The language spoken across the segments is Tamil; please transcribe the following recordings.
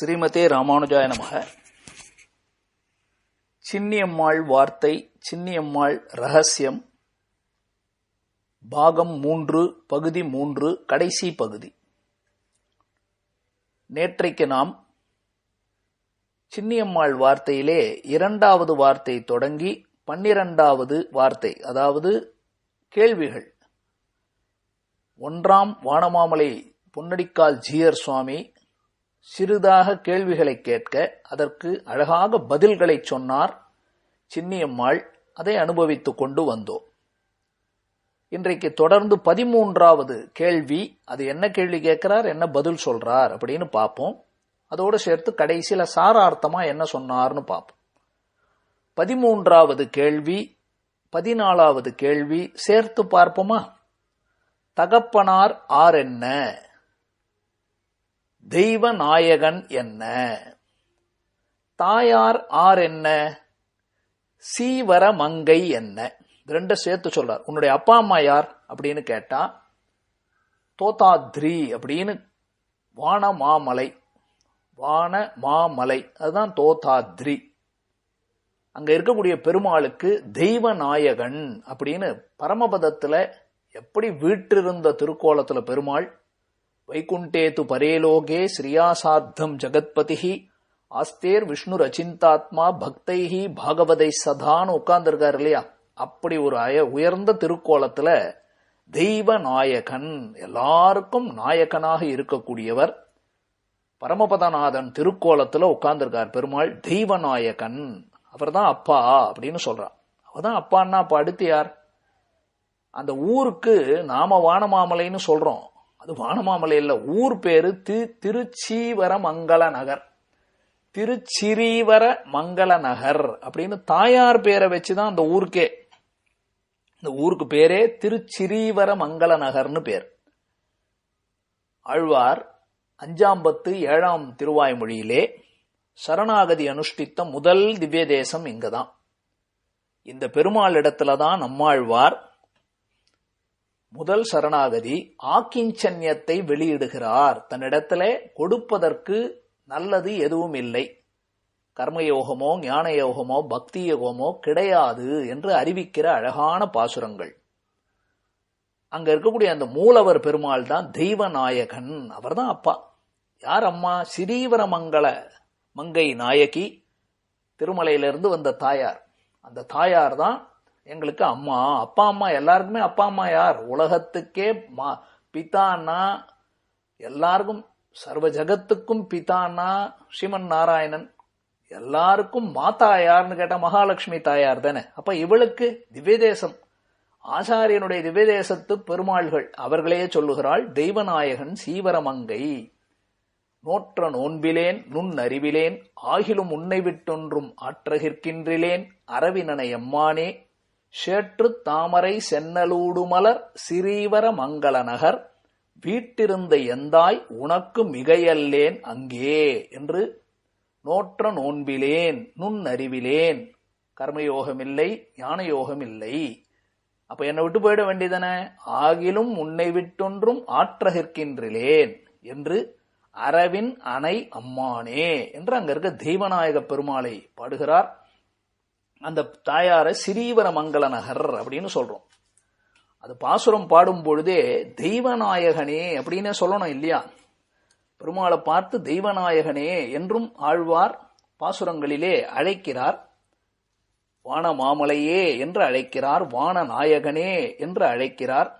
ஸ்ரீமதே ராமானுஜாய நமக. சின்னியம்மாள் வார்த்தை, சின்னியம்மாள் ரகசியம், பாகம் 3, பகுதி 3, கடைசி பகுதி. நேற்றைக்கு நாம் சின்னியம்மாள் வார்த்தையிலே 2வது வார்த்தை தொடங்கி 12வது வார்த்தை, அதாவது கேள்விகள். 1ஆம் வானமாமலை பொன்னடிக்கால் ஜீயர் சுவாமி சிறிதாக கேள்விகளை கேட்க அதற்கு அழகாக பதில்களை சொன்னார் சின்னியம்மாள். அதை அனுபவித்துக் கொண்டு வந்தோம். இன்றைக்கு தொடர்ந்து 13வது கேள்வி. அது என்ன கேள்வி கேட்கிறார், என்ன பதில் சொல்றார் அப்படின்னு பார்ப்போம். அதோடு சேர்த்து கடைசியில சாரார்த்தமா என்ன சொன்னார்னு பார்ப்போம். 13வது கேள்வி 14வது கேள்வி சேர்த்து பார்ப்போமா? தகப்பனார் ஆரென்ன, தெய்வ நாயகன் என்ன, தாயார் ஆரென்ன, சீவர மங்கை என்ன. 2 சேர்த்து சொல்றார். உன்னுடைய அப்பா அம்மா யார் அப்படின்னு கேட்டா தோதாத்ரி அப்படின்னு வானமாமலை, வான மாமலை, அதுதான் தோதாத்ரி. அங்க இருக்கக்கூடிய பெருமாளுக்கு தெய்வ நாயகன் அப்படின்னு பரமபதத்துல எப்படி வீற்றிருந்த திருக்கோலத்துல பெருமாள் வைகுண்டேது பரேலோகே ஸ்ரீயாசாத்தம் ஜகத்பதிஹி ஆஸ்தேர் விஷ்ணு ரச்சிந்தாத்மா பக்தைஹி பாகவதை சதான்னு உட்கார்ந்துருக்காரு இல்லையா? அப்படி ஒரு உயர்ந்த திருக்கோலத்துல தெய்வ நாயகன், எல்லாருக்கும் நாயகனாக இருக்கக்கூடியவர் பரமபதநாதன் திருக்கோலத்துல உட்கார்ந்துருக்கார் பெருமாள். தெய்வ நாயகன், அவர் தான் அப்பா அப்படின்னு சொல்றார். அவர்தான் அப்பான்னா அப்ப அடுத்து யார்? அந்த ஊருக்கு நாம வானமாமலைன்னு சொல்றோம், அது வானமாமலை இல்ல, ஊர் பேரு திருச்சீவர மங்கள நகர். திருச்சிரீவர மங்கள நகர் அப்படின்னு தாயார் பேரை வச்சுதான் அந்த ஊருக்கே, இந்த ஊருக்கு பேரே திருச்சிரீவர மங்கள நகர்னு பேர். ஆழ்வார் 5ஆம் பத்து 7ஆம் திருவாய்மொழியிலே சரணாகதி அனுஷ்டித்த முதல் திவ்ய தேசம் இங்கதான். இந்த பெருமாள் இடத்துலதான் நம்மாழ்வார் முதல் சரணாகதி ஆக்கிஞ்சன்யத்தை வெளியிடுகிறார். தன்னிடத்துல கொடுப்பதற்கு நல்லது எதுவும் இல்லை, கர்மயோகமோ ஞான யோகமோ பக்தி யோகமோ கிடையாது என்று அறிவிக்கிற அழகான பாசுரங்கள். அங்க இருக்கக்கூடிய அந்த மூலவர் பெருமாள் தான் தெய்வ நாயகன், அவர் தான் அப்பா. யார் அம்மா? சிரீவர மங்கள மங்கை நாயகி, திருமலையிலிருந்து வந்த தாயார். அந்த தாயார் தான் எங்களுக்கு அம்மா. அப்பா அம்மா எல்லாருக்குமே அப்பா அம்மா யார்? உலகத்துக்கே பிதான்னா, எல்லாருக்கும் சர்வ ஜகத்துக்கும் பிதான்னா ஸ்ரீமன் நாராயணன், எல்லாருக்கும் மாதா யார்னு கேட்டா மகாலட்சுமி தாயார் தானே. அப்ப இவளுக்கு திவ்யதேசம், ஆச்சாரியனுடைய திவ்யதேசத்து பெருமாள்கள், அவர்களே சொல்லுகிறாள் தெய்வநாயகன் சீவரமங்கை. நோற்ற நோன்பிலேன் நுண் அறிவிலேன் ஆகிலும் உன்னை விட்டொன்றும் ஆற்றகிற்கின்றிலேன் அரவினனை எம்மானே சேற்று தாமரை சென்னலூடுமலர் சிறீவர மங்கள நகர் வீட்டிருந்த எந்தாய் உனக்கு மிகையல்லேன் அங்கே என்று நோற்ற நோன்பிலேன் நுண் அறிவிலேன், கர்மயோகமில்லை ஞான யோகமில்லை, அப்ப என்னை விட்டு போயிட வேண்டியதான, ஆகிலும் உன்னை விட்டொன்றும் ஆற்றகிற்கின்றிலேன் என்று அரவின் அணை அம்மானே என்று அங்க இருக்க தெய்வநாயக பெருமாளை பாடுகிறார். அந்த தாயார சிறீவர மங்கள நகர் அப்படின்னு சொல்றோம். அது பாசுரம் பாடும் பொழுதே தெய்வநாயகனே அப்படின்னு சொல்லணும் இல்லையா? பெருமாளை பார்த்து தெய்வநாயகனே என்றும் ஆழ்வார் பாசுரங்களிலே அழைக்கிறார். வான மாமலையே என்று அழைக்கிறார், வான நாயகனே என்று அழைக்கிறார்.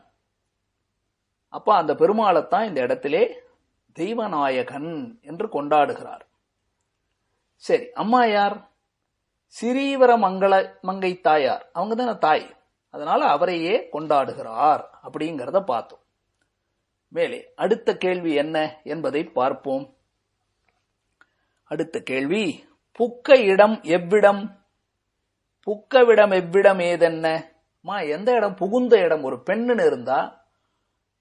அப்ப அந்த பெருமாளைத்தான் இந்த இடத்திலே தெய்வநாயகன் என்று கொண்டாடுகிறார். சரி, அம்மா யார்? சிறீவர மங்கை தாயார், அவங்க தானே தாய், அதனால அவரையே கொண்டாடுகிறார் அப்படிங்கிறத பார்த்தோம். மேலே அடுத்த கேள்வி என்ன என்பதை பார்ப்போம். அடுத்த கேள்வி, புக்க இடம் எவ்விடம், புக்கவிடம் எவ்விடம் ஏதென்ன. எந்த இடம்? புகுந்த இடம். ஒரு பெண்ணுன்னு இருந்தா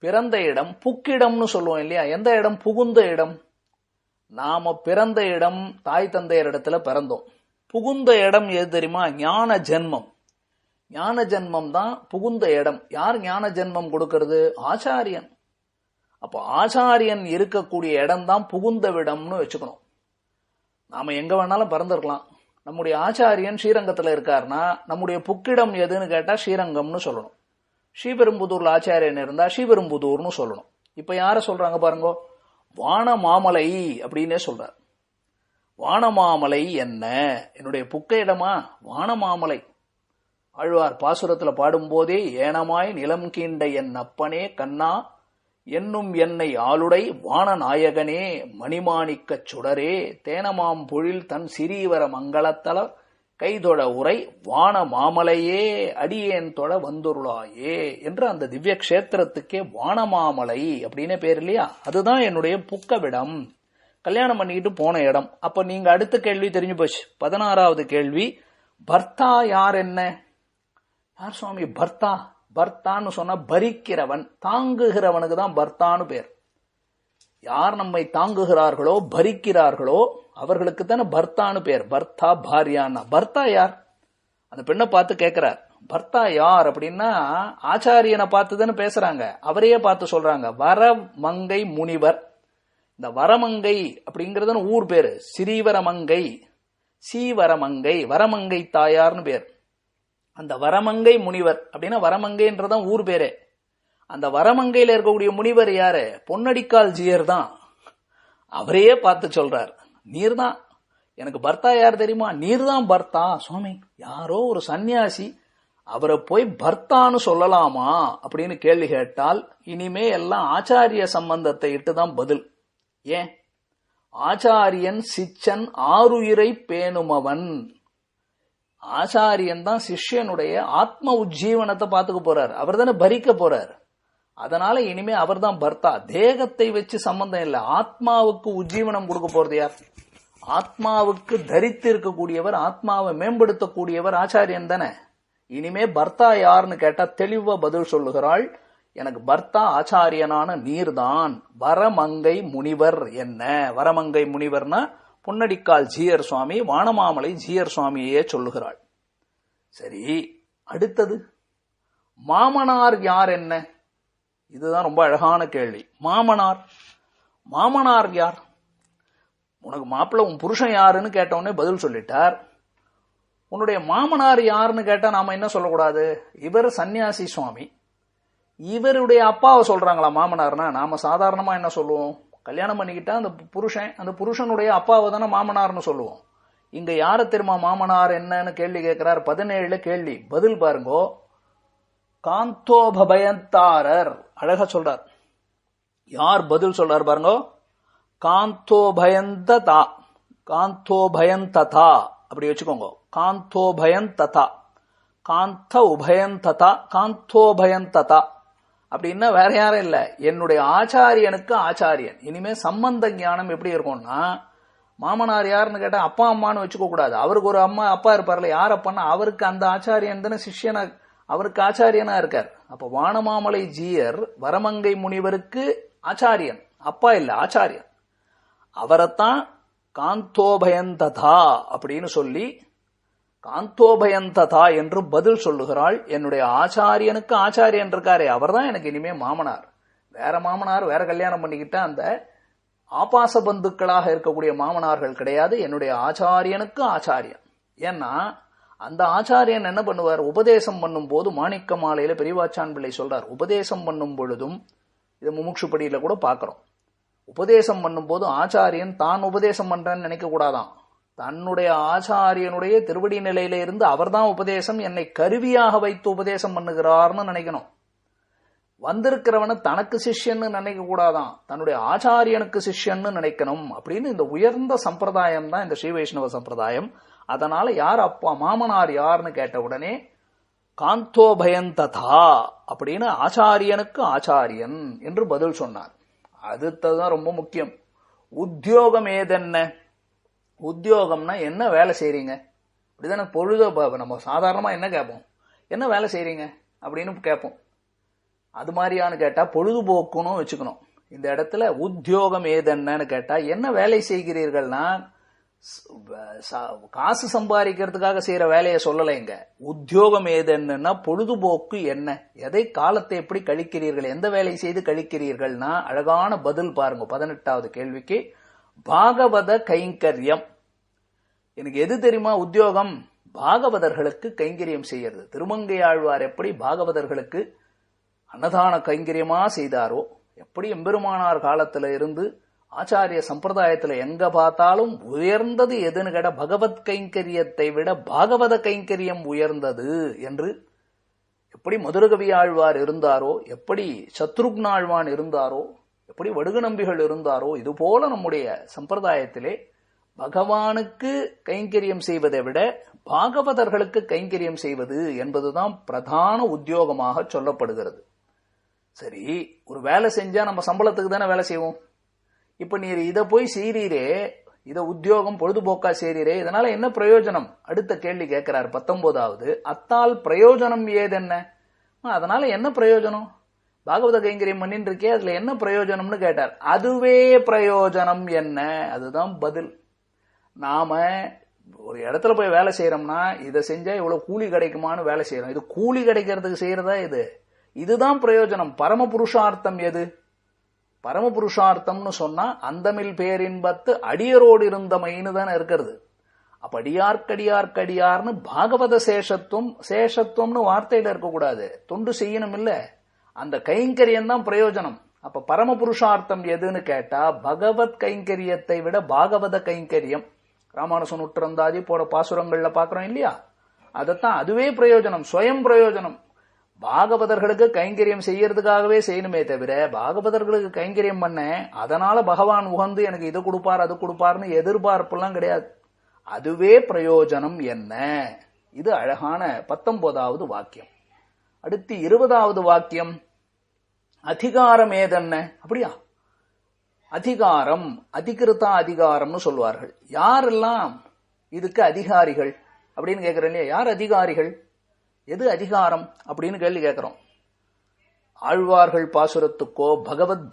பிறந்த இடம் புக்கிடம்னு சொல்லுவோம் இல்லையா? எந்த இடம்? புகுந்த இடம். நாம பிறந்த இடம் தாய் தந்தையர் இடத்துல பிறந்தோம். புகுந்த இடம் எது தெரியுமா? ஞான ஜென்மம். ஞான ஜென்மம் தான் புகுந்த இடம். யார் ஞான ஜென்மம் கொடுக்கிறது? ஆச்சாரியன். அப்போ ஆச்சாரியன் இருக்கக்கூடிய இடம் தான் புகுந்த விடம்னு வச்சுக்கணும். நாம எங்க வேணாலும் பிறந்திருக்கலாம். நம்முடைய ஆச்சாரியன் ஸ்ரீரங்கத்துல இருக்காருன்னா நம்முடைய புக்கிடம் எதுன்னு கேட்டா ஸ்ரீரங்கம்னு சொல்லணும். ஸ்ரீபெரும்புதூர்ல ஆச்சாரியன் இருந்தா ஸ்ரீபெரும்புதூர்னு சொல்லணும். இப்ப யார சொல்றாங்க பாருங்க, வானமாமலை அப்படின்னே சொல்றார். வானமாமலை என்ன, என்னுடைய புக்க இடமா வானமாமலை. ஆழ்வார் பாசுரத்துல பாடும்போதே ஏனமாய் நிலம் கீண்ட என் அப்பனே கண்ணா என்னும் என்னை ஆளுடை வானநாயகனே மணிமாணிக்கச் சுடரே தேனமாம் பொழில் தன் சிறீவர மங்களத்தல கைதொட உரை வான மாமலையே அடியேன் தொட வந்துருளாயே என்று அந்த திவ்ய கஷேத்திரத்துக்கே வானமாமலை அப்படின்னு பேர் இல்லையா, அதுதான் என்னுடைய புக்கவிடம், கல்யாணம் பண்ணிக்கிட்டு போன இடம். அப்ப நீங்க அடுத்த கேள்வி தெரிஞ்சு போச்சு. 16வது கேள்வி, பர்த்தா யார் என்ன? யார் சுவாமி பர்த்தா? பர்த்தான்னு சொன்னா பரிக்கிறவன், தாங்குகிறவனுக்கு தான் பர்த்தான்னு பேர். யார் நம்மை தாங்குகிறார்களோ பரிக்கிறார்களோ அவர்களுக்கு தானே பர்த்தான்னு பேர். பர்த்தா பாரியான்னா பர்த்தா யார்? அந்த பெண்ணை பார்த்து கேட்கிறார், பர்த்தா யார் அப்படின்னா ஆச்சாரியனை பார்த்து தானே பேசுறாங்க, அவரையே பார்த்து சொல்றாங்க வரமங்கை முனிவர். இந்த வரமங்கை அப்படிங்கறது ஊர் பேரு, சிறீவரமங்கை, சீவரமங்கை, வரமங்கை தாயார்னு பேர். அந்த வரமங்கை முனிவர் அப்படின்னா வரமங்கைன்றதான் ஊர் பேரே. அந்த வரமங்கையில இருக்கக்கூடிய முனிவர் யாரு? பொன்னடிக்கால் ஜீயர் தான். அவரையே பார்த்து சொல்றார், நீர் தான் எனக்கு பர்த்தா. யார் தெரியுமா? நீர் தான் பர்த்தா. சுவாமி, யாரோ ஒரு சன்னியாசி அவரை போய் பர்த்தான்னு சொல்லலாமா அப்படின்னு கேள்வி கேட்டால் இனிமே எல்லாம் ஆச்சாரிய சம்பந்தத்தை இட்டுதான் பதில். ஏன்? ஆச்சாரியன் சிச்சன் ஆருயிரை பேணுமவன். ஆச்சாரியன் தான் சிஷ்யனுடைய ஆத்ம உஜ்ஜீவனத்தை பார்த்துக்க போறார், அவர் தானே பரிக்க போறார். அதனால இனிமே அவர் தான் பர்த்தா. தேகத்தை வச்சு சம்பந்தம் இல்லை, ஆத்மாவுக்கு உஜ்ஜீவனம் கொடுக்க போறது யார்? ஆத்மாவுக்கு தரித்து இருக்கக்கூடியவர், ஆத்மாவை மேம்படுத்தக்கூடியவர் ஆச்சாரியன் தானே. இனிமே பர்த்தா யாருன்னு கேட்டா தெளிவா பதில் சொல்லுகிறாள், எனக்கு பர்த்தா ஆச்சாரியனான நீர்தான். வரமங்கை முனிவர் என்ன? வரமங்கை முனிவர்னா பொன்னடிக்கால் ஜீயர் சுவாமி, வானமாமலை ஜீயர் சுவாமியே சொல்லுகிறாள். சரி, அடுத்தது மாமனார் யார் என்ன? இதுதான் ரொம்ப அழகான கேள்வி. மாமனார், மாமனார் யார்? உனக்கு மாப்பிள்ள உன் புருஷன் யாருன்னு கேட்டவுடனே பதில் சொல்லிட்டார். உன்னுடைய மாமனார் யாருன்னு கேட்டா நாம என்ன சொல்லக்கூடாது? இவர் சன்னியாசி சுவாமி, இவருடைய அப்பாவை சொல்றாங்களா மாமனார்னா? நாம சாதாரணமா என்ன சொல்லுவோம்? கல்யாணம் பண்ணிக்கிட்டா அந்த புருஷன், அந்த புருஷனுடைய அப்பாவை தானே மாமனார்னு சொல்லுவோம். இங்க யார தெரியுமா மாமனார் என்னன்னு கேள்வி கேட்கிறார். 17 கேள்வி, பதில் பாருங்கோ. காந்தோபயந்தாரர், அழகா சொல்றார். யார் பதில் சொல்றார் பாருங்க. காந்தோபயந்ததா, காந்தோபயந்ததா அப்படி வச்சுக்கோங்க. காந்தோபயந்ததா, காந்த உபயந்ததா, காந்தோபயந்ததா அப்படின்னா வேற யாரும் இல்ல, என்னுடைய ஆச்சாரியனுக்கு ஆச்சாரியன். இனிமே சம்பந்த ஞானம் எப்படி இருக்கும்னா, மாமனார் யாருன்னு கேட்டா அப்பா அம்மான்னு வச்சுக்க கூடாது. அவருக்கு ஒரு அம்மா அப்பா இருப்பார்ல, யார் அப்பான்னா அவருக்கு அந்த ஆச்சாரியன் தானே சிஷ்யனா, அவருக்கு ஆச்சாரியனா இருக்கார். அப்ப வானமாமலை ஜீயர் வரமங்கை முனிவருக்கு ஆச்சாரியன், அப்பா இல்ல ஆச்சாரியன். அவரைத்தான் காந்தோபயந்ததா அப்படின்னு சொல்லி காந்தோபயந்ததா என்று பதில் சொல்லுகிறாள். என்னுடைய ஆச்சாரியனுக்கு ஆச்சாரியன் இருக்காரே அவர் தான் எனக்கு இனிமே மாமனார். வேற மாமனார் வேற கல்யாணம் பண்ணிக்கிட்டா அந்த ஆபாச பந்துக்களாக இருக்கக்கூடிய மாமனார்கள் கிடையாது, என்னுடைய ஆச்சாரியனுக்கு ஆச்சாரியன். ஏன்னா அந்த ஆச்சாரியன் என்ன பண்ணுவார்? உபதேசம் பண்ணும் போது மாணிக்க மாலையில பெரியவாச்சான் பிள்ளை சொல்றார், உபதேசம் பண்ணும் பொழுதும், இது முமுட்சுப்படியில கூட பாக்கிறோம், உபதேசம் பண்ணும் போது ஆச்சாரியன் தான் உபதேசம் பண்றேன்னு நினைக்க கூடாதான். தன்னுடைய ஆச்சாரியனுடைய திருவடி நிலையில இருந்து அவர்தான் உபதேசம், என்னை கருவியாக வைத்து உபதேசம் பண்ணுகிறார்னு நினைக்கணும். வந்திருக்கிறவன தனக்கு சிஷ்யன்னு நினைக்க கூடாதான், தன்னுடைய ஆச்சாரியனுக்கு சிஷ்யன்னு நினைக்கணும். அப்படின்னு இந்த உயர்ந்த சம்பிரதாயம் தான் இந்த ஸ்ரீ வைஷ்ணவ சம்பிரதாயம். அதனால யார் அப்பா மாமனார் யாருன்னு கேட்ட உடனே காந்தோபயந்ததா அப்படின்னு ஆச்சாரியனுக்கு ஆச்சாரியன் என்று பதில் சொன்னார். அடுத்ததுதான் ரொம்ப முக்கியம். உத்தியோகம் ஏதென்ன? உத்தியோகம்னா என்ன வேலை செய்றீங்க அப்படிதானே. பொழுத நம்ம சாதாரணமா என்ன கேட்போம்? என்ன வேலை செய்றீங்க அப்படின்னு கேட்போம். அது மாதிரியான்னு கேட்டா பொழுதுபோக்குன்னு வச்சுக்கணும். இந்த இடத்துல உத்தியோகம் ஏதென்னு கேட்டா என்ன வேலை செய்கிறீர்கள்னா காசு சம்பாதிக்கிறதுக்காக செய்யற வேலையை சொல்லலைங்க. உத்தியோகம் ஏதென்னா பொழுதுபோக்கு என்ன, எதை காலத்தை எப்படி கழிக்கிறீர்கள், எந்த வேலை செய்து கழிக்கிறீர்கள்னா அழகான பதில் பாருங்க. 18வது கேள்விக்கு பாகவத கைங்கரியம். எனக்கு எது தெரியுமா உத்தியோகம்? பாகவதர்களுக்கு கைங்கரியம் செய்யறது. திருமங்கை ஆழ்வார் எப்படி பாகவதர்களுக்கு அன்னதான கைங்கரியமா செய்தாரோ, எப்படி எம்பெருமானார் காலத்துல இருந்து ஆச்சாரிய சம்பிரதாயத்துல எங்க பார்த்தாலும் உயர்ந்தது எதுன்னு கேட்ட பகவத் கைங்கரியத்தை விட பாகவத கைங்கரியம் உயர்ந்தது என்று எப்படி மதுரகவி ஆழ்வார் இருந்தாரோ, எப்படி சத்ருக்னாழ்வான் இருந்தாரோ, எப்படி வடுகு நம்பிகள் இருந்தாரோ, இது போல நம்முடைய சம்பிரதாயத்திலே பகவானுக்கு கைங்கரியம் செய்வதை விட பாகவதர்களுக்கு கைங்கரியம் செய்வது என்பதுதான் பிரதான உத்தியோகமாக சொல்லப்படுகிறது. சரி, ஒரு வேலை செஞ்சா நம்ம சம்பளத்துக்கு தானே வேலை செய்வோம். இப்ப நீர் இதை போய் செய்றீரே, இத உத்தியோகம் பொழுதுபோக்கா செய்றீரே, இதனால என்ன பிரயோஜனம்? அடுத்த கேள்வி கேட்கிறார் 19வது. அத்தால் பிரயோஜனம் ஏதென்ன? அதனால என்ன பிரயோஜனம்? பாகவத கைங்கரியம் பண்ணிட்டு இருக்கே, அதுல என்ன பிரயோஜனம்னு கேட்டார். அதுவே பிரயோஜனம் என்ன? அதுதான் பதில். நாம ஒரு இடத்துல போய் வேலை செய்யறோம்னா இதை செஞ்சா இவ்வளவு கூலி கிடைக்குமான்னு வேலை செய்யறோம். இது கூலி கிடைக்கிறதுக்கு செய்யறதா? இதுதான் பிரயோஜனம். பரம புருஷார்த்தம் எது? பரம புருஷார்த்தம்னு சொன்னா அந்தமில் பேரின்பத்து அடியரோடு இருந்தமைன்னு தானே இருக்கிறது. அப்ப அடியார்க்கடியார்க்கடியார்னு பாகவத சேஷத்துவம்னு வார்த்தையில இருக்கக்கூடாது. தொண்டு செய்யணும் இல்ல, அந்த கைங்கரியம் தான் பிரயோஜனம். அப்ப பரம புருஷார்த்தம் எதுன்னு கேட்டா பகவத் கைங்கரியத்தை விட பாகவத கைங்கரியம். ராமானுசன் உற்றந்தாதி போற பாசுரங்கள்ல பாக்குறோம் இல்லையா? அதத்தான் அதுவே பிரயோஜனம், சுயம் பிரயோஜனம். பாகவதர்களுக்கு கைங்கரியம் செய்யறதுக்காகவே செய்யணுமே தவிர பாகவதர்களுக்கு கைங்கரியம் பண்ண அதனால பகவான் உகந்து எனக்கு இது கொடுப்பார் அது கொடுப்பார்னு எதிர்பார்ப்பெல்லாம் கிடையாது. அதுவே பிரயோஜனம் என்ன? இது அழகான 19வது வாக்கியம். அடுத்து 20வது வாக்கியம். அதிகாரம் ஏதென்ன? அப்படியா? அதிகாரம், அதிகிருத்தா அதிகாரம்னு சொல்வார்கள். யாரெல்லாம் இதுக்கு அதிகாரிகள் அப்படின்னு கேட்கிறேன் இல்லையா? யார் அதிகாரிகள்? எது அதிகாரம் அப்படின்னு கேள்வி கேட்கிறோம். ஆழ்வார்கள் பாசுரத்துக்கோ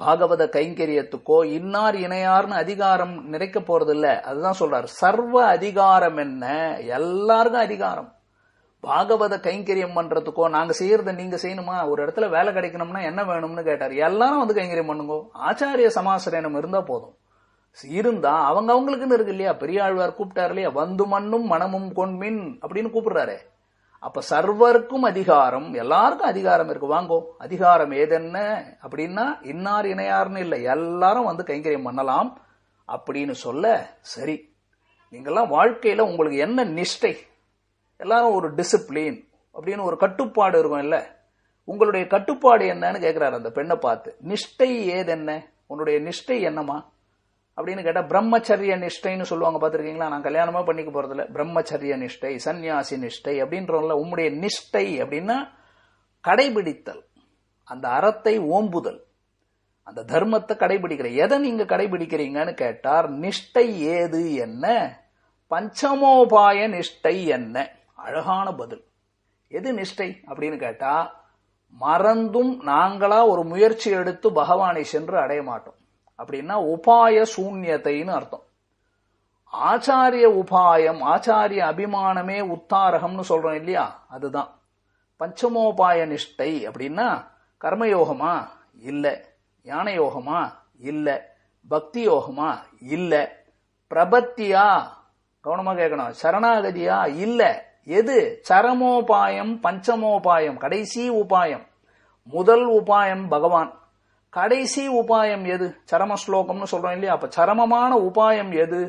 பாகவத கைங்கரியத்துக்கோ இன்னார் இணையார்னு அதிகாரம் நிறைக்க போறது இல்ல. அதுதான் சொல்றார். சர்வ அதிகாரம் என்ன? எல்லாருக்கும் அதிகாரம். பாகவத கைங்கரியம் பண்றதுக்கோ நாங்க செய்யறத நீங்க செய்யணுமா? ஒரு இடத்துல வேலை கிடைக்கணும்னா என்ன வேணும்னு கேட்டார். எல்லாரும் வந்து கைங்கரியம் பண்ணுங்க. ஆச்சாரிய சமாசிரயம் இருந்தா போதும். இருந்தா அவங்களுக்குன்னு இருக்கு இல்லையா? பெரியாழ்வார் கூப்பிட்டாரு இல்லையா? வந்து மண்ணும் மனமும் கொண்மின் அப்படின்னு கூப்பிடுறாரு. அப்ப சர்வருக்கும் அதிகாரம், எல்லாருக்கும் அதிகாரம் இருக்கு. வாங்கோ, அதிகாரம் ஏதென்ன அப்படின்னா இன்னார் இணையார்னு இல்லை, எல்லாரும் வந்து கைங்கரியம் பண்ணலாம் அப்படின்னு சொல்ல. சரி, நீங்கெல்லாம் வாழ்க்கையில உங்களுக்கு என்ன நிஷ்டை? எல்லாரும் ஒரு டிசிப்ளின் அப்படின்னு ஒரு கட்டுப்பாடு இருக்கும் இல்ல? உங்களுடைய கட்டுப்பாடு என்னன்னு கேட்கிறாரு அந்த பெண்ணை பார்த்து. நிஷ்டை ஏதென்ன? உன்னுடைய நிஷ்டை என்னமா அப்படின்னு கேட்டா பிரம்மச்சரிய நிஷ்டைன்னு சொல்லுவாங்க. பாத்திருக்கீங்களா? நான் கல்யாணமா பண்ணிக்க போறதில்ல. பிரம்மச்சரிய நிஷ்டை, சன்னியாசி நிஷ்டை அப்படின்றோம்ல. உம்முடைய நிஷ்டை அப்படின்னா கடைபிடித்தல், அந்த அறத்தை ஓம்புதல், அந்த தர்மத்தை கடைபிடிக்கிற. எதை நீங்க கடைபிடிக்கிறீங்கன்னு கேட்டார். நிஷ்டை ஏது என்ன? பஞ்சமோபாய நிஷ்டை என்ன? அழகான பதில். எது நிஷ்டை அப்படின்னு கேட்டா, மறந்தும் நாங்களா ஒரு முயற்சி எடுத்து பகவானை சென்று அடைய மாட்டோம். அப்படின்னா உபாய சூன்யத்தைன்னு அர்த்தம். ஆச்சாரிய உபாயம், ஆச்சாரிய அபிமானமே உத்தாரகம்னு சொல்றோம் இல்லையா? அதுதான் பஞ்சமோபாய நிஷ்டை. அப்படின்னா கர்மயோகமா? இல்ல. ஞான யோகமா? இல்ல. பக்தி யோகமா? இல்ல. பிரபத்தியா? கவனமா கேட்கணும். சரணாகதியா? இல்ல. எது? சரமோபாயம், பஞ்சமோபாயம், கடைசி உபாயம். முதல் உபாயம் பகவான், கடைசி உபாயம் எது? சரம ஸ்லோகம்னு சொல்றோம் இல்லையா? அப்ப சரமமான உபாயம் எது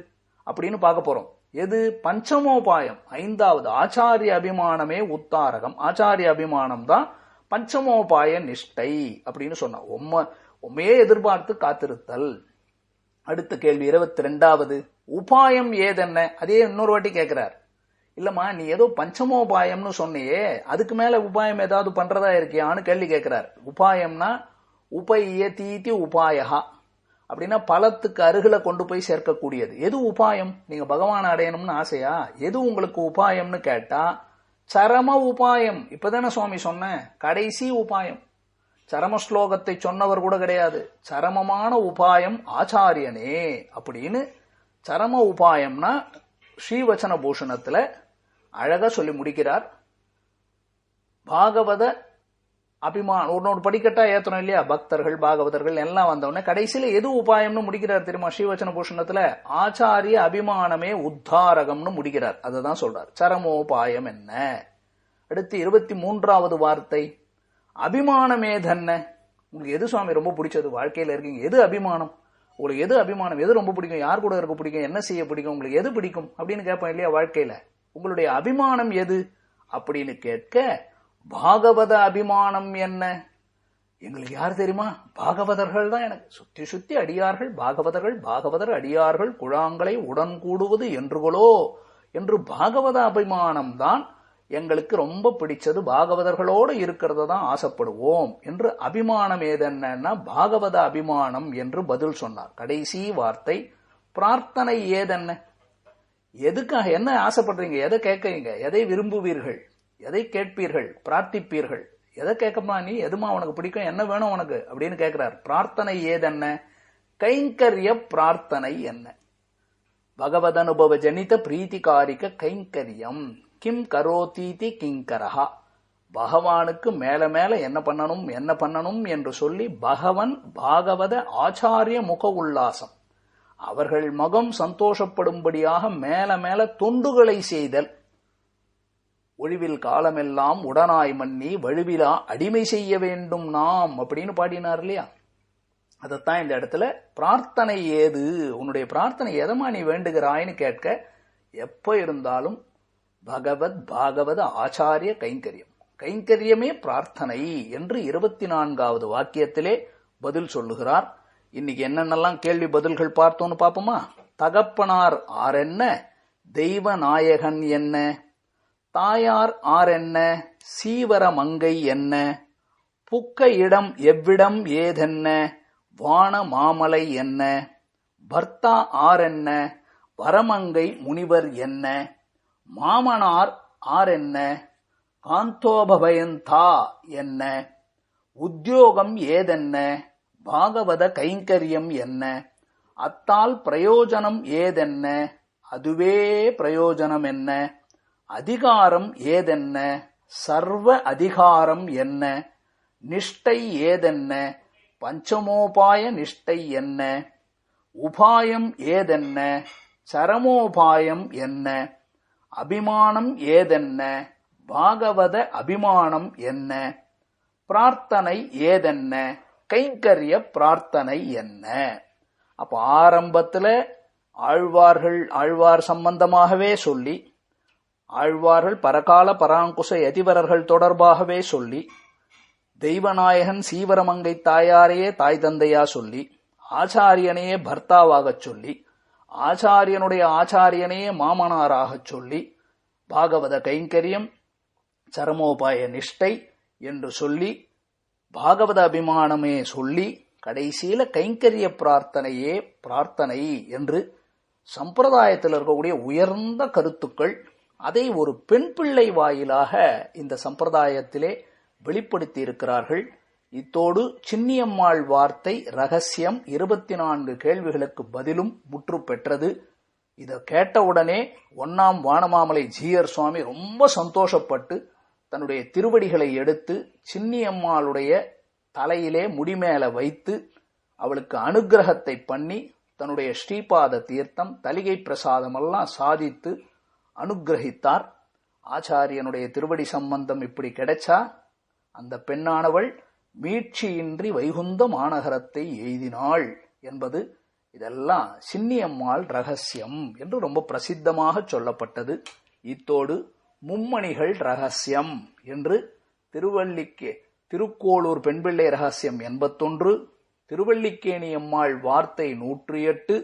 அப்படின்னு பார்க்க போறோம். எது? பஞ்சமோபாயம், 5வது. ஆச்சாரிய அபிமானமே உத்தாரகம். ஆச்சாரிய அபிமானம் தான் பஞ்சமோபாய நிஷ்டை அப்படின்னு சொன்ன. உண்மையே எதிர்பார்த்து காத்திருத்தல். அடுத்த கேள்வி 22வது. உபாயம் ஏதென்ன? அதே இன்னொரு வாட்டி கேட்கிறார். இல்லம்மா, நீ ஏதோ பஞ்சமோபாயம்னு சொன்னியே, அதுக்கு மேல உபாயம் ஏதாவது பண்றதா இருக்கியான்னு கேள்வி கேட்கிறார். உபாயம்னா உபய தீதி உபாயகா அப்படின்னா பலத்துக்கு அருகில கொண்டு போய் சேர்க்கக்கூடியது. எது உபாயம்? நீங்க பகவான் அடையணும்னு ஆசையா? எது உங்களுக்கு உபாயம்னு கேட்டா சரம உபாயம். இப்பதானே சுவாமி சொன்னேன், கடைசி உபாயம். சரம ஸ்லோகத்தை சொன்னவர் கூட கிடையாது. சரமமான உபாயம் ஆச்சாரியனே அப்படின்னு. சரம உபாயம்னா ஸ்ரீவச்சன பூஷணத்துல அழகா சொல்லி முடிக்கிறார். பாகவத ஒன்னொரு படிக்கட்டா ஏத்தணும் இல்லையா? பக்தர்கள் பாகவதர்கள் எல்லாம் வந்தவொடனே கடைசியில எது உபாயம்னு முடிக்கிறார் தெரியுமா? ஸ்ரீவச்சன பூஷணத்துல ஆச்சாரிய அபிமானமே உத்தாரகம்னு முடிக்கிறார். அததான் சொல்றார். சரமோபாயம் என்ன? அடுத்து 23வது வார்த்தை அபிமானமே தன்ன. உங்களுக்கு எது சுவாமி ரொம்ப பிடிச்சது வாழ்க்கையில இருக்கீங்க? எது அபிமானம்? உங்களுக்கு எது அபிமானம்? எது ரொம்ப பிடிக்கும்? யார் கூட இருக்க பிடிக்கும்? என்ன செய்ய பிடிக்கும்? உங்களுக்கு எது பிடிக்கும் அப்படின்னு கேட்பேன் இல்லையா? வாழ்க்கையில உங்களுடைய அபிமானம் எது அப்படின்னு கேட்க, பாகவத அபிமானம் என்ன? எங்களுக்கு யார் தெரியுமா? பாகவதர்கள் தான். எனக்கு சுத்தி சுத்தி அடியார்கள், பாகவதர் அடியார்கள் குழாங்களை உடன் கூடுவது என்றுகளோ என்று பாகவத அபிமானம் தான் எங்களுக்கு ரொம்ப பிடிச்சது. பாகவதர்களோடு இருக்கிறத தான் ஆசைப்படுவோம் என்று அபிமானம் ஏதென்னா பாகவத அபிமானம் என்று பதில் சொன்னார். கடைசி வார்த்தை பிரார்த்தனை ஏதென்ன? எதுக்காக என்ன ஆசைப்படுறீங்க? எதை கேட்கறீங்க? எதை விரும்புவீர்கள்? எதை கேட்பீர்கள்? பிரார்த்திப்பீர்கள்? எதை கேட்கமா நீ? எதுமா உனக்கு பிடிக்கும்? என்ன வேணும் உனக்கு அப்படின்னு கேட்கிறார். பிரார்த்தனை ஏதென்ன? கைங்கரிய பிரார்த்தனை என்ன? பகவதனுபவ ஜனித பிரீத்திகாரிக கைங்கரியம் கிம் கரோதீதி கிங்கரஹா. பகவானுக்கு மேல மேல என்ன பண்ணணும் என்று சொல்லி பகவன் பாகவத ஆச்சாரிய முக உல்லாசம், அவர்கள் முகம் சந்தோஷப்படும்படியாக மேல மேல தொண்டுகளை செய்தல், ஒழிவில் காலமெல்லாம் உடனாய் மன்னி வழுவிலா அடிமை செய்ய வேண்டும் நாம் அப்படின்னு பாடினார் இல்லையா? அதத்தான் இந்த இடத்துல பிரார்த்தனை ஏது, உன்னுடைய பிரார்த்தனை எதமா நீ வேண்டுகிறாய்னு கேட்க, எப்ப இருந்தாலும் பாகவத ஆச்சாரிய கைங்கரியம், கைங்கரியமே பிரார்த்தனை என்று 24வது வாக்கியத்திலே பதில் சொல்லுகிறார். இன்னைக்கு என்னென்னலாம் கேள்வி பதில்கள் பார்த்தோன்னு பாப்போமா? தகப்பனார் ஆரென்ன, தெய்வ நாயகன் என்ன, தாயார் ஆரென்ன, சீவர மங்கை என்ன, புக்க இடம் எவ்விடம் ஏதென்ன, வான மாமலை என்ன, பர்த்தா ஆரென்ன, வரமங்கை முனிவர் என்ன, மாமனார் ஆரென்ன, காந்தோபயந்தா என்ன, உத்தியோகம் ஏதென்ன, பாகவத கைங்கரியம் என்ன, அத்தால் பிரயோஜனம் ஏதென்ன, அதுவே பிரயோஜனம் என்ன, அதிகாரம் ஏதென்ன, சர்வ அதிகாரம் என்ன, நிஷ்டை ஏதென்ன, பஞ்சமோபாய நிஷ்டை என்ன, உபாயம் ஏதென்ன, சரமோபாயம் என்ன, அபிமானம் ஏதென்ன, பாகவத அபிமானம் என்ன, பிரார்த்தனை ஏதென்ன, கைங்கரிய பிரார்த்தனை என்ன. அப்ப ஆரம்பத்துல ஆழ்வார் சம்பந்தமாகவே சொல்லி, ஆழ்வார்கள் பரகால பராங்குச யதிவரர்கள் தொடர்பாகவே சொல்லி, தெய்வநாயகன் சீவரமங்கை தாயாரையே தாய் தந்தையா சொல்லி, ஆச்சாரியனையே பர்த்தாவாகச் சொல்லி, ஆச்சாரியனுடைய ஆச்சாரியனையே மாமனாராகச் சொல்லி, பாகவத கைங்கரியம் சரமோபாய நிஷ்டை என்று சொல்லி, பாகவத அபிமானமே சொல்லி, கடைசியில கைங்கரிய பிரார்த்தனையே பிரார்த்தனை என்று சம்பிரதாயத்தில் இருக்கக்கூடிய உயர்ந்த கருத்துக்கள், அதை ஒரு பெண் பிள்ளை வாயிலாக இந்த சம்பிரதாயத்திலே வெளிப்படுத்தி இருக்கிறார்கள். இத்தோடு சின்னியம்மாள் வார்த்தை ரகசியம் 24 கேள்விகளுக்கு பதிலும் முற்று பெற்றது. இதை கேட்டவுடனே 1ஆம் வானமாமலை ஜீயர் சுவாமி ரொம்ப சந்தோஷப்பட்டு தன்னுடைய திருவடிகளை எடுத்து சின்னியம்மாளுடைய தலையிலே முடிமேல வைத்து அவளுக்கு அனுகிரகத்தை பண்ணி தன்னுடைய ஸ்ரீபாத தீர்த்தம் தலிகை பிரசாதம் எல்லாம் சாதித்து அனுகிரகித்தார். ஆச்சாரியனுடைய திருவடி சம்பந்தம் இப்படி கிடைச்சா அந்த பெண்ணானவள் மீட்சியின்றி வைகுந்த மாநகரத்தை எய்தினாள் என்பது இதெல்லாம் சின்னியம்மாள் ரகசியம் என்று ரொம்ப பிரசித்தமாக சொல்லப்பட்டது. இத்தோடு மும்மணிகள் ரகசியம் என்று திருக்கோளூர் பெண்பிள்ளை ரகசியம் 81, திருவல்லிக்கேணி அம்மாள் வார்த்தை 108,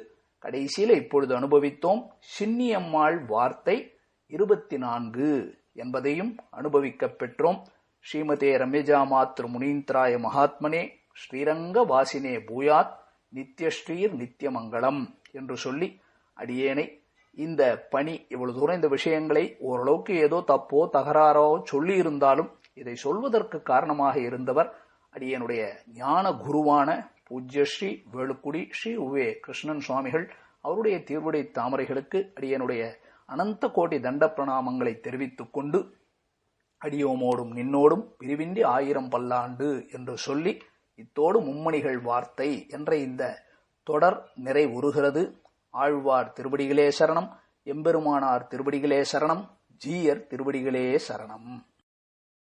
கடைசியில இப்பொழுது அனுபவித்தோம் சின்னியம்மாள் வார்த்தை 24 என்பதையும் அனுபவிக்க பெற்றோம். ஸ்ரீமதே ரம்யஜா மாத்ரு முனீந்திராய மகாத்மனே ஸ்ரீரங்க வாசினே பூயாத் நித்யஸ்ரீர் நித்தியமங்கலம் என்று சொல்லி, அடியேனை இந்த பணி இவ்வளவு தூரம் இந்த விஷயங்களை ஓரளவுக்கு ஏதோ தப்போ தகராறோ சொல்லி இருந்தாலும் இதை சொல்வதற்கு காரணமாக இருந்தவர் அடியனுடைய ஞான குருவான பூஜ்ய ஸ்ரீ வேலுக்குடி ஸ்ரீ உவே கிருஷ்ணன் சுவாமிகள். அவருடைய திருவடி தாமரைகளுக்கு அடியனுடைய அனந்த கோடி தண்ட பிரணாமங்களை தெரிவித்துக் கொண்டு, அடியோமோடும் நின்னோடும் பிரிவின்றி 1000 பல்லாண்டு என்று சொல்லி இத்தோடு மும்மணிகள் வார்த்தை என்ற இந்த தொடர் நிறைவுறுகிறது. ஆழ்வார் திருவடிகளே சரணம், எம்பெருமானார் திருவடிகளே சரணம், ஜீயர் திருவடிகளே சரணம்.